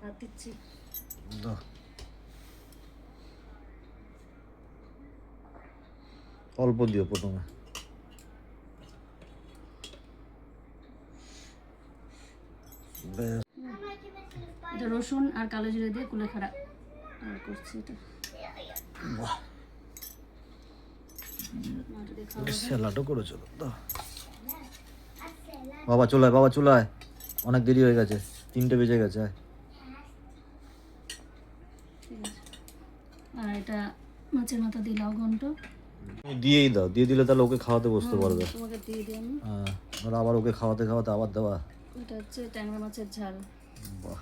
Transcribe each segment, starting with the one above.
ভাত দিচ্ছি। অল্প দিও প্রথমে। এটা রসুন আর কালো জিরে দিয়ে কুলেখাড়া করছি এটা। স্যালাডও করেছো তো বাবা? চুলায় বাবা, চুলায়, অনেক দেরি হয়ে গেছে, 3টে বেজে গেছে। আর এটা মাছের মাথা দিয়ে লাউ ঘন্ট দিয়েই দাও, দিয়ে দিলে তাহলে ওকে খাওয়াতে বসতে পারবে। তোমাকে দিয়ে দিই আমি। হ্যাঁ, আর আবার ওকে খাওয়াতে খাওয়াতে আবার দেওয়া। এটা হচ্ছে ট্যাংরা মাছের ঝাল, বাহ,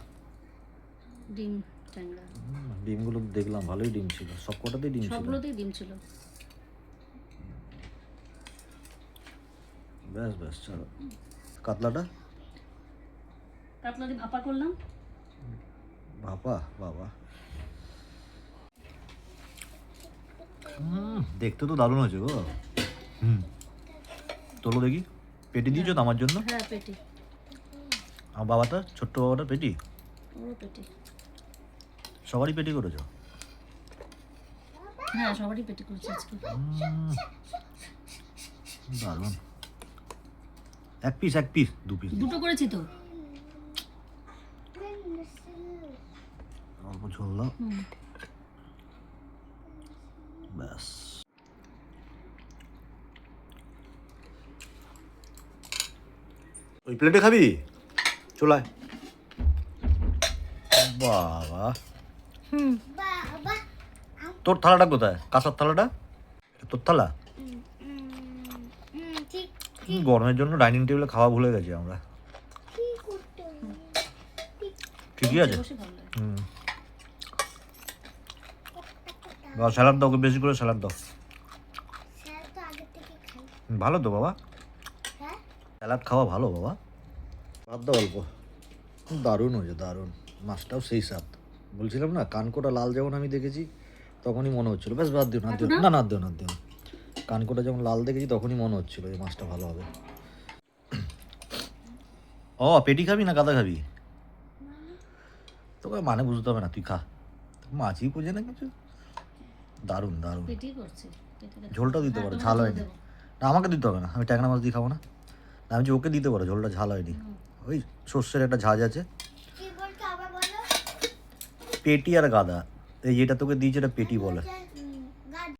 ডিম ট্যাংরা। ডিমগুলো দেখলাম ভালোই ডিম ছিল, সব কটাতেই ডিম ছিল। সবগুলোতেই ডিম ছিল। ব্যাস ব্যাস, চলো। কাতলাটা? কাতলা দিয়ে ভাপা করলাম। ভাপা? বাবা, দেখতে তো দারুণ হয়েছে গো। তোলো দেখি, পেটি দিয়েছো তো আমার জন্য? হ্যাঁ, পেটি। আমার বাবাটা, ছোট্ট বাবাটা পেটি? ওরও পেটি। সবারই পেটি করেছো? হ্যাঁ, সবারই পেটি করছি আজকে। দারুণ। এক পিস, এক পিস, 2 পিস? দুটো করেছি তো। অল্প ঝোল দাও, ব্যাস। ওই প্লেটে খাবি? চলায় বাবা। তোর থালাটা কোথায়? কাঁসার থালাটা? তোর থালা? গরমের জন্য ডাইনিং টেবিলে খাওয়া ভুলে গেছি আমরা। ঠিকই আছে। স্যালাড দাও, ওকে বেশি করে স্যালাড দাও। ভালো তো বাবা, স্যালাড খাওয়া ভালো বাবা। ভাত দাও অল্প। দারুণ হয়েছে, দারুণ। মাছটাও সেই স্বাদ। বলছিলাম না, কানকোটা লাল যেমন আমি দেখেছি তখনই মনে হচ্ছিল। বেশ, বাদ দিও না, দিও না, না দিও না, দিও না। কানকোটা যেমন লাল দেখেছি তখনই মনে হচ্ছিল এই মাছটা ভালো হবে। ও, পেটি খাবি না গাদা খাবি? তোকে মানে বুঝতে হবে না, তুই খা। মাছই বুঝে না কিছু। দারুণ দারুণ। ঝোলটাও দিতে পারো, ঝাল হয়নি। না, আমাকে দিতে হবে না, আমি ট্যাংরা মাছ দিয়ে খাবো না। আমি যে ওকে দিতে পারো, ঝোলটা ঝাল হয়নি। ওই সর্ষের একটা ঝাঁজ আছে। পেটি আর গাদা, এই যেটা তোকে দিয়েছে এটা পেটি বলে।